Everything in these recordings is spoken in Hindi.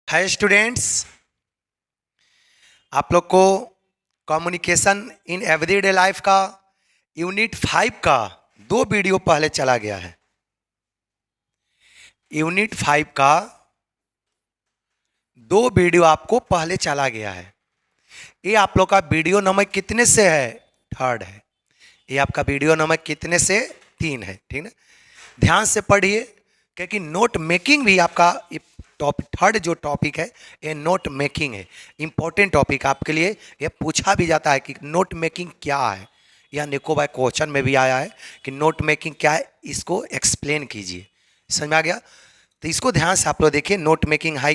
हाय स्टूडेंट्स, आप लोग को कम्युनिकेशन इन एवरीडे लाइफ का यूनिट 5 का 2 वीडियो पहले चला गया है। यूनिट 5 का 2 वीडियो आपको पहले चला गया है। ये आप लोग का वीडियो नंबर कितने से है? थर्ड है। ये आपका वीडियो नंबर कितने से? 3 है। ठीक है, ध्यान से पढ़िए क्योंकि नोट मेकिंग भी आपका टॉपिक थर्ड जो टॉपिक है ये नोट मेकिंग है। इंपॉर्टेंट टॉपिक आपके लिए। ये पूछा भी जाता है कि नोट मेकिंग क्या है, या निको बाय क्वेश्चन में भी आया है कि नोट मेकिंग क्या है, इसको एक्सप्लेन कीजिए। समझ में आ गया? तो इसको ध्यान से आप लोग देखिए, नोट मेकिंग हाई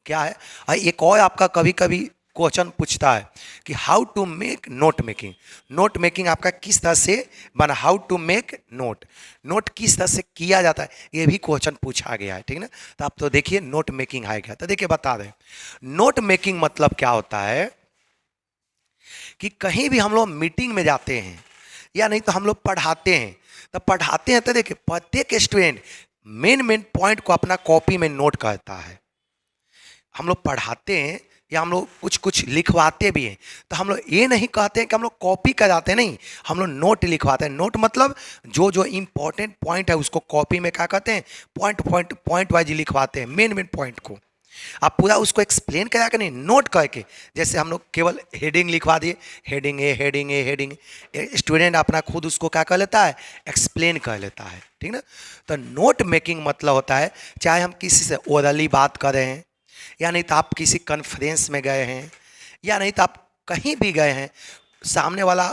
क्या है। और एक और आपका कभी कभी क्वेश्चन पूछता है कि how to make note making. Note making आपका किस तरह से बना, how to make note, note किस तरह से किया जाता है, ये भी क्वेश्चन पूछा गया है। ठीक ना, तो आप तो देखिए नोट मेकिंग आएगा। तो देखिए बता दें, नोट मेकिंग मतलब क्या होता है कि कहीं भी हम लोग मीटिंग में जाते हैं या नहीं तो हम लोग पढ़ाते हैं, तो पढ़ाते हैं तो देखिए प्रत्येक स्टूडेंट मेन मेन पॉइंट को अपना कॉपी में नोट करता है। हम लोग पढ़ाते हैं या हम लोग कुछ कुछ लिखवाते भी हैं, तो हम लोग ये नहीं कहते हैं कि हम लोग कॉपी कराते हैं, नहीं, हम लोग नोट लिखवाते हैं। नोट मतलब जो जो इम्पोर्टेंट पॉइंट है उसको कॉपी में क्या कहते हैं, पॉइंट पॉइंट पॉइंट वाइज लिखवाते हैं, मेन मेन पॉइंट को। आप पूरा उसको एक्सप्लेन करा कर नहीं, नोट करके। जैसे हम लोग केवल हेडिंग लिखवा दिए, हेडिंग ए हेडिंग ए हेडिंग ए, स्टूडेंट अपना खुद उसको क्या कर लेता है, एक्सप्लेन कर लेता है। ठीक ना, तो नोट मेकिंग मतलब होता है, चाहे हम किसी से ओरली बात कर रहे हैं, या नहीं तो आप किसी कॉन्फ्रेंस में गए हैं, या नहीं तो आप कहीं भी गए हैं, सामने वाला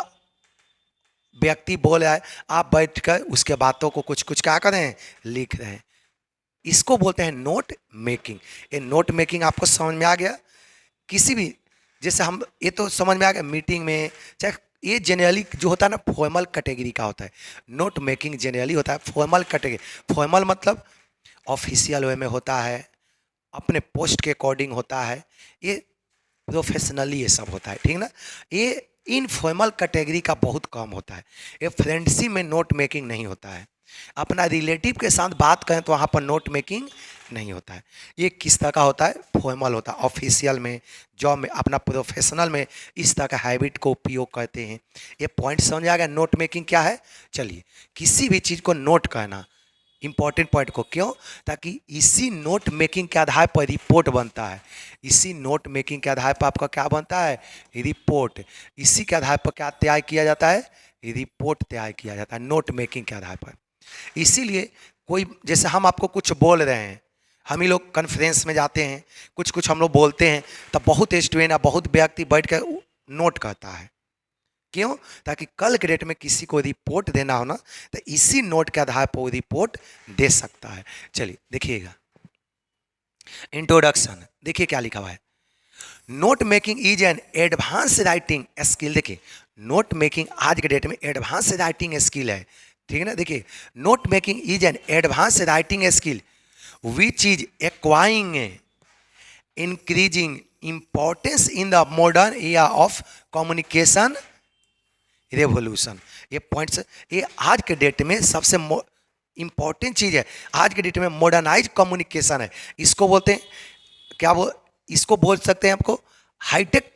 व्यक्ति बोल रहा है, आप बैठकर उसके बातों को कुछ कुछ क्या कर रहे हैं, लिख रहे हैं। इसको बोलते हैं नोट मेकिंग। ये नोट मेकिंग आपको समझ में आ गया? किसी भी, जैसे हम ये तो समझ में आ गया मीटिंग में, चाहे ये जनरली जो होता है ना फॉर्मल कैटेगरी का होता है। नोट मेकिंग जनरली होता है फॉर्मल कैटेगरी। फॉर्मल मतलब ऑफिशियल वे में होता है, अपने पोस्ट के अकॉर्डिंग होता है, ये प्रोफेशनली ये सब होता है। ठीक ना, ये इनफॉर्मल कैटेगरी का बहुत कम होता है। ये फ्रेंडशिप में नोट मेकिंग नहीं होता है। अपना रिलेटिव के साथ बात करें तो वहाँ पर नोट मेकिंग नहीं होता है। ये किस तरह का होता है, फॉर्मल होता है। ऑफिशियल में, जॉब में, अपना प्रोफेशनल में इस तरह का हैबिट को उपयोग करते हैं। ये पॉइंट समझ आ गया नोट मेकिंग क्या है। चलिए, किसी भी चीज़ को नोट करना, इंपॉर्टेंट पॉइंट को, क्यों? ताकि इसी नोट मेकिंग के आधार पर रिपोर्ट बनता है। इसी नोट मेकिंग के आधार पर आपका क्या बनता है, रिपोर्ट। इसी के आधार पर क्या तैयार किया जाता है, रिपोर्ट तैयार किया जाता है नोट मेकिंग के आधार पर। इसीलिए कोई, जैसे हम आपको कुछ बोल रहे हैं, हम ही लोग कॉन्फ्रेंस में जाते हैं, कुछ कुछ हम लोग बोलते हैं, तो बहुत स्टूडेंट या बहुत व्यक्ति बैठ कर नोट करता है। क्यों? ताकि कल के डेट में किसी को रिपोर्ट देना हो ना, तो इसी नोट के आधार पर वो रिपोर्ट दे सकता है। चलिए देखिएगा, इंट्रोडक्शन देखिए क्या लिखा हुआ है। Note making is an advance writing skill. देखिए, नोट मेकिंग आज के डेट में एडवांस राइटिंग स्किल है। ठीक है ना, देखिए, note making is an advance writing skill which is acquiring increasing importance in the modern era of communication revolution. ये पॉइंट्स, ये आज के डेट में सबसे इंपॉर्टेंट चीज़ है। आज के डेट में मॉडर्नाइज कम्युनिकेशन है, इसको बोलते हैं क्या, वो इसको बोल सकते हैं आपको हाईटेक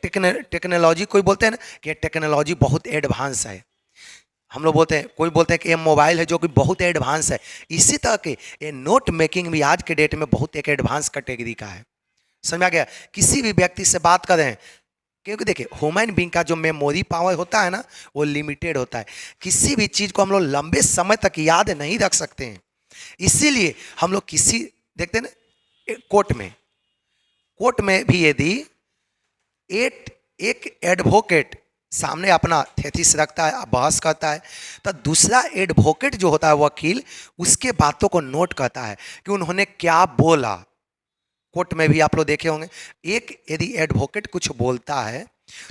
टेक्नोलॉजी। कोई बोलते हैं ना कि टेक्नोलॉजी बहुत एडवांस है, हम लोग बोलते हैं, कोई बोलते हैं कि ये मोबाइल है जो कि बहुत एडवांस है। इसी तरह के ये नोट मेकिंग भी आज के डेट में बहुत एक एडवांस कैटेगरी का है। समझ आ गया? किसी भी व्यक्ति से बात कर रहे हैं, क्योंकि देखिए ह्यूमन बींग का जो मेमोरी पावर होता है ना, वो लिमिटेड होता है। किसी भी चीज़ को हम लोग लंबे समय तक याद नहीं रख सकते हैं। इसीलिए हम लोग किसी, देखते हैं ना कोर्ट में भी यदि एक एडवोकेट सामने अपना थेसिस रखता है, बहस करता है, तो दूसरा एडवोकेट जो होता है वकील, उसके बातों को नोट करता है कि उन्होंने क्या बोला। कोर्ट में भी आप लोग देखे होंगे, एक यदि एडवोकेट कुछ बोलता है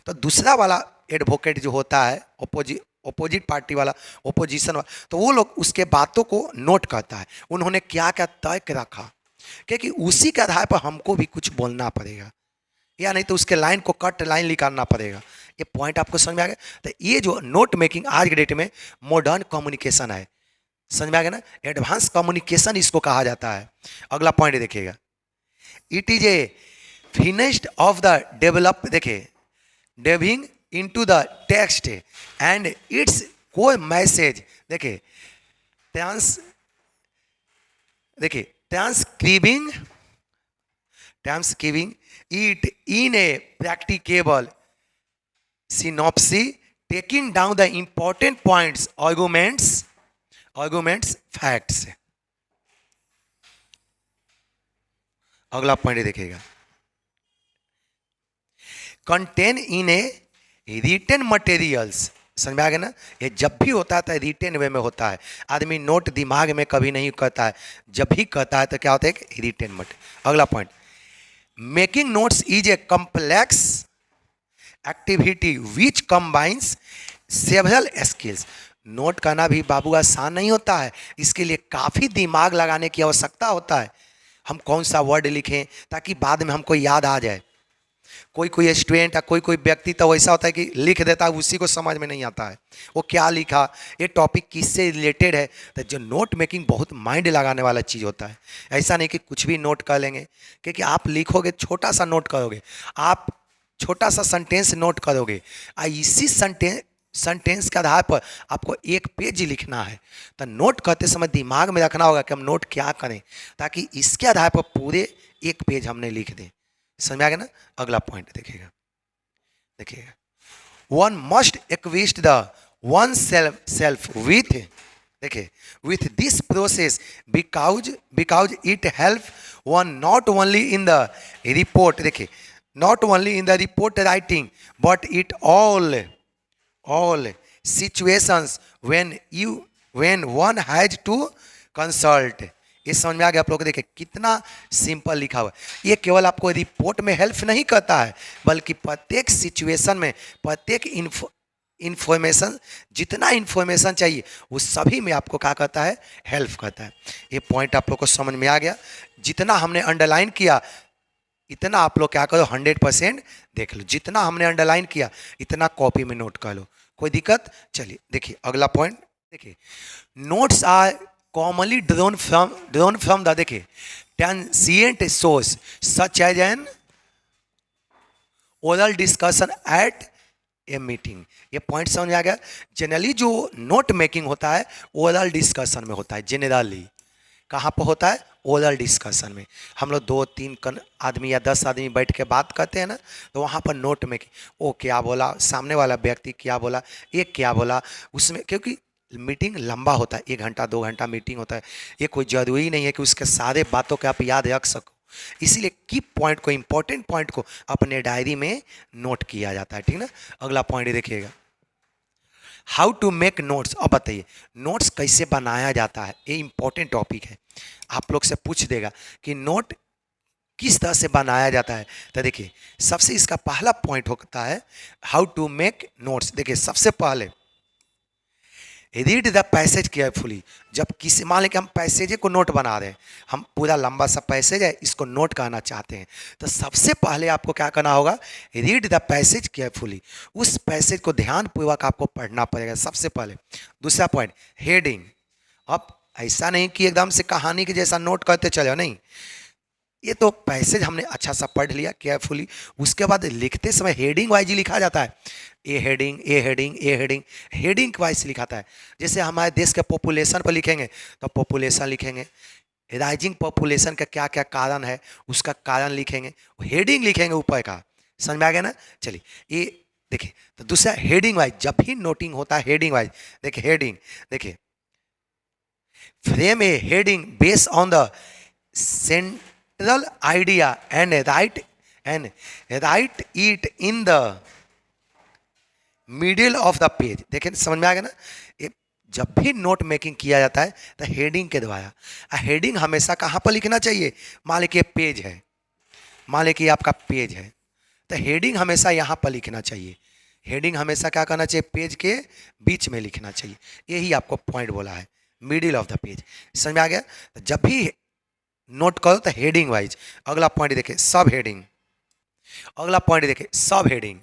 तो दूसरा वाला एडवोकेट जो होता है, ओपोजिट पार्टी वाला, ओपोजिशन वाला, तो वो लोग उसके बातों को नोट करता है, उन्होंने क्या क्या तर्क रखा, क्योंकि उसी के आधार पर हमको भी कुछ बोलना पड़ेगा, या नहीं तो उसके लाइन को कट लाइन निकालना पड़ेगा। ये पॉइंट आपको समझ में आ गया? तो ये जो नोट मेकिंग आज के डेट में मॉडर्न कम्युनिकेशन है, समझ में आ गया ना, एडवांस कम्युनिकेशन इसको कहा जाता है। अगला पॉइंट देखिएगा, it is a finished of the develop, देखिए delving into the text and it's कोई मैसेज, देखिए ट्रांस, देखिए transcribing, transcribing it in a practicable synopsis, taking down the important points, arguments, facts. अगला पॉइंट देखिएगा, contain in a written materials, समझ में आ गया ना। ये जब भी होता है तो रिटन वे में होता है, आदमी नोट दिमाग में कभी नहीं करता है, जब भी कहता है तो क्या होता है कि रिटन मटेरियल। अगला point, making notes is a complex activity which combines several skills. Note करना भी बाबू आसान नहीं होता है, इसके लिए काफ़ी दिमाग लगाने की आवश्यकता होता है। हम कौन सा वर्ड लिखें ताकि बाद में हमको याद आ जाए। कोई स्टूडेंट या कोई व्यक्ति तो ऐसा होता है कि लिख देता है, उसी को समझ में नहीं आता है वो क्या लिखा, ये टॉपिक किससे रिलेटेड है। तो जो नोट मेकिंग बहुत माइंड लगाने वाला चीज़ होता है। ऐसा नहीं कि कुछ भी नोट कर लेंगे, क्योंकि आप लिखोगे छोटा सा नोट करोगे, आप छोटा सा सेंटेंस नोट करोगे, इसी सेंटेंस के आधार पर आपको एक पेज लिखना है। तो नोट करते समय दिमाग में रखना होगा कि हम नोट क्या करें, ताकि इसके आधार पर पूरे एक पेज हमने लिख दें। समझ में आ गया ना। अगला पॉइंट देखिएगा, one must acquaint the one self with, देखिए with this process because it help one not only in the report, देखिए not only in the report writing but it all situations when one has to consult। ये समझ में आ गया आप लोग। देखिए कितना सिंपल लिखा हुआ है। ये केवल आपको रिपोर्ट में हेल्प नहीं करता है, बल्कि प्रत्येक सिचुएशन में प्रत्येक इन्फॉर्मेशन, जितना इन्फॉर्मेशन चाहिए वो सभी में आपको क्या करता है, हेल्प करता है। ये पॉइंट आप लोग को समझ में आ गया। जितना हमने अंडरलाइन किया इतना आप लोग क्या करो, 100% देख लो। जितना हमने अंडरलाइन किया इतना कॉपी में नोट कर लो, कोई दिक्कत। चलिए देखिए अगला पॉइंट, देखिए notes are commonly drawn from the, देखिए transient source such as an oral discussion at a meeting. ये पॉइंट समझ आ गया। जनरली जो नोट मेकिंग होता है ओरल डिस्कशन में होता है। जनरली कहाँ पर होता है, ओरल डिस्कशन में। हम लोग 2-3 आदमी या 10 आदमी बैठ के बात करते हैं ना, तो वहाँ पर नोट में वो क्या बोला, सामने वाला व्यक्ति क्या बोला, एक क्या बोला, उसमें क्योंकि मीटिंग लंबा होता है, 1 घंटा 2 घंटा मीटिंग होता है। ये कोई ज़रूरी नहीं है कि उसके सारे बातों को आप याद रख सको, इसीलिए की पॉइंट को, इंपॉर्टेंट पॉइंट को अपने डायरी में नोट किया जाता है, ठीक ना। अगला पॉइंट देखिएगा, हाउ टू मेक नोट्स। अब बताइए नोट्स कैसे बनाया जाता है, ये इंपॉर्टेंट टॉपिक है। आप लोग से पूछ देगा कि नोट किस तरह से बनाया जाता है। तो देखिए सबसे इसका पहला पॉइंट होता है हाउ टू मेक नोट्स। देखिए सबसे पहले रीड द पैसेज केयरफुली। जब किसी, मान लें कि हम पैसेज को नोट बना रहे हैं, हम पूरा लंबा सा पैसेज है इसको नोट करना चाहते हैं, तो सबसे पहले आपको क्या करना होगा, रीड द पैसेज केयरफुली। उस पैसेज को ध्यानपूर्वक आपको पढ़ना पड़ेगा सबसे पहले। दूसरा पॉइंट हेडिंग। अब ऐसा नहीं कि एकदम से कहानी के जैसा नोट करते चले, नहीं, ये तो पैसेज हमने अच्छा सा पढ़ लिया केयरफुली, उसके बाद लिखते समय हेडिंग वाइज लिखा जाता है। ए हेडिंग, ए हेडिंग, ए हेडिंग, हेडिंग वाइज लिखाता है। जैसे हमारे देश के पॉपुलेशन पर लिखेंगे तो पॉपुलेशन लिखेंगे, राइजिंग पॉपुलेशन का क्या क्या कारण है उसका कारण लिखेंगे, हेडिंग लिखेंगे ऊपर का। समझ में आ गया ना। चलिए ये देखिए, तो दूसरा हेडिंग वाइज, जब भी नोटिंग होता है हेडिंग वाइज, देखिए हेडिंग, देखिए frame A heading based on the central idea and right it in the middle of the page. देखिए समझ में आ गया ना। ये जब भी नोट मेकिंग किया जाता है तो हेडिंग के द्वारा। हेडिंग हमेशा कहाँ पर लिखना चाहिए, मान लीजिए पेज है, मान लीजिए आपका पेज है, तो हेडिंग हमेशा यहाँ पर लिखना चाहिए। हेडिंग हमेशा क्या करना चाहिए, पेज के बीच में लिखना चाहिए। यही आपको पॉइंट बोला है, मिडिल ऑफ द पेज। समझ में आ गया। तो जब भी नोट करो तो हेडिंग वाइज। अगला पॉइंट देखिए सब हेडिंग। अगला पॉइंट देखिए सब हेडिंग।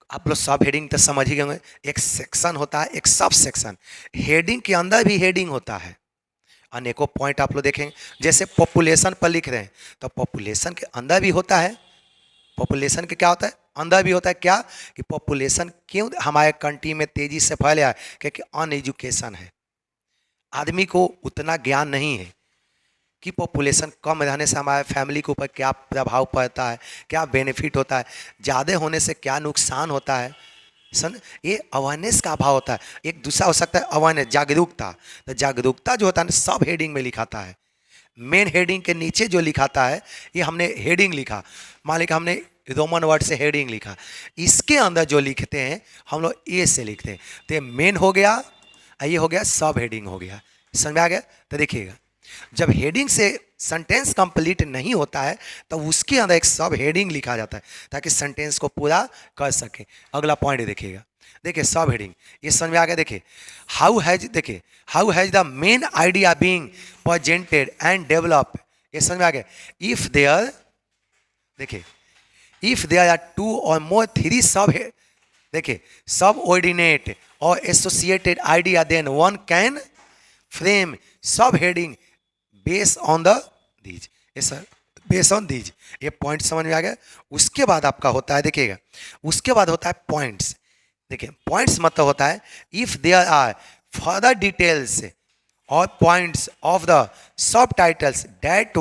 आप लोग सब हेडिंग तो समझ ही गए, एक सेक्शन होता है, एक सब सेक्शन। हेडिंग के अंदर भी हेडिंग होता है, अनेकों पॉइंट आप लोग देखेंगे। जैसे पॉपुलेशन पर लिख रहे हैं तो पॉपुलेशन के अंदर भी होता है, पॉपुलेशन के क्या होता है, अंदर भी होता है क्या, कि पॉपुलेशन क्यों हमारे कंट्री में तेजी से फैला है, क्योंकि अनएजुकेशन है, आदमी को उतना ज्ञान नहीं है कि पॉपुलेशन कम रहने से हमारे फैमिली के ऊपर क्या प्रभाव पड़ता है, क्या बेनिफिट होता है, ज़्यादा होने से क्या नुकसान होता है। ये अवेयरनेस का अभाव होता है। एक दूसरा हो सकता है अवेयरनेस, जागरूकता। तो जागरूकता जो होता है ना, सब हेडिंग में लिखाता है। मेन हेडिंग के नीचे जो लिखाता है, ये हमने हेडिंग लिखा, मान लीजिए हमने रोमन वर्ड से हेडिंग लिखा, इसके अंदर जो लिखते हैं हम लोग ए से लिखते हैं। तो ये मेन हो गया, ये हो गया सब हेडिंग हो गया। समझ में आ गया? तो देखिएगा, जब हेडिंग से सेंटेंस कंप्लीट नहीं होता है तो उसके अंदर एक सब हेडिंग लिखा जाता है ताकि सेंटेंस को पूरा कर सके। अगला पॉइंट देखिएगा, देखिए सब हेडिंग, ये समझ में आ गया। देखिए देखिए how has the main idea being presented and develop, ये समझ में आ गया। इफ देयर, देखिए if there are 2 or more 3 sub, देखिए subordinate or associated idea, then one can frame subheading base on the these. ये सर बेस ऑन दीज, ये पॉइंट समझ में आ गया। उसके बाद आपका होता है, देखिएगा उसके बाद होता है पॉइंट्स। देखिए पॉइंट्स मतलब होता है if there are further details or points of the subtitles that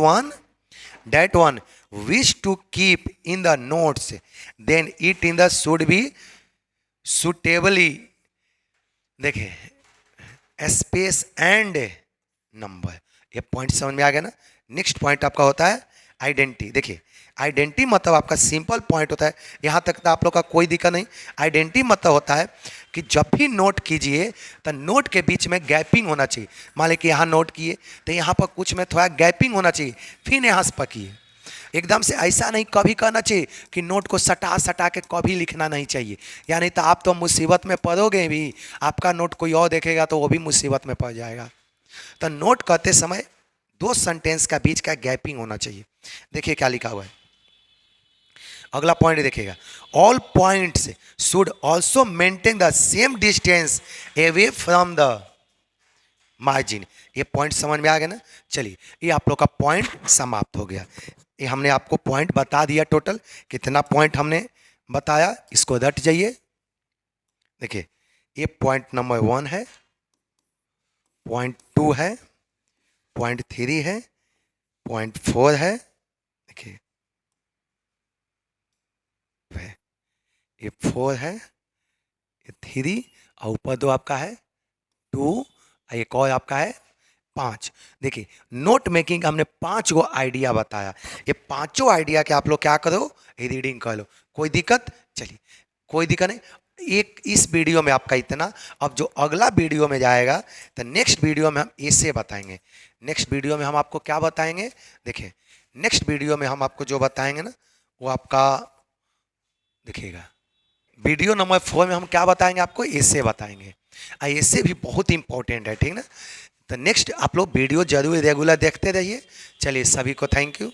one wish to keep in the notes, then it in the should be suitably, देखिए स्पेस एंड नंबर। ये पॉइंट समझ में आ गया ना। नेक्स्ट पॉइंट आपका होता है आइडेंटिटी। देखिए आइडेंटिटी मतलब आपका सिंपल पॉइंट होता है, यहाँ तक तो आप लोग का कोई दिक्कत नहीं। आइडेंटिटी मतलब होता है कि जब भी नोट कीजिए तो नोट के बीच में गैपिंग होना चाहिए। मान लीजिए कि यहाँ नोट किए तो यहाँ पर कुछ में थोड़ा गैपिंग होना चाहिए, फिर यहाँ से पकिए। एकदम से ऐसा नहीं कभी करना चाहिए कि नोट को सटा के कभी लिखना नहीं चाहिए, यानी तो आप तो मुसीबत में पड़ोगे भी, आपका नोट कोई और देखेगा तो वो भी मुसीबत में पड़ जाएगा। तो नोट करते समय 2 सेंटेंस का बीच का गैपिंग होना चाहिए। देखिए क्या लिखा हुआ है, अगला पॉइंट देखिएगा, all points should also maintain the same distance away from the margin. ये पॉइंट समझ में आ गया ना। चलिए ये आप लोग का पॉइंट समाप्त हो गया। ये हमने आपको पॉइंट बता दिया, टोटल कितना पॉइंट हमने बताया, इसको रट जाइए। देखिए ये पॉइंट नंबर 1 है, पॉइंट 2 है, पॉइंट 3 है, पॉइंट 4 है, देखिए ये 4 है, ये 3 और ऊपर 2 आपका है 2, एक और आपका है 5। देखिए नोट मेकिंग हमने 5 गो आइडिया बताया, ये 5 आइडिया के आप लोग क्या करो, रीडिंग कर लो। कोई दिक्कत? चलिए कोई दिक्कत नहीं। एक इस वीडियो में आपका इतना, अब जो अगला वीडियो में जाएगा तो नेक्स्ट वीडियो में हम ऐसे बताएंगे। नेक्स्ट वीडियो में हम आपको क्या बताएंगे, देखिए नेक्स्ट वीडियो में हम आपको जो बताएंगे ना वो आपका देखिएगा, वीडियो नंबर 4 में हम क्या बताएंगे आपको, ऐसे बताएंगे। ऐसे भी बहुत इंपॉर्टेंट है, ठीक ना। तो नेक्स्ट आप लोग वीडियो जरूर रेगुलर देखते रहिए। चलिए सभी को थैंक यू।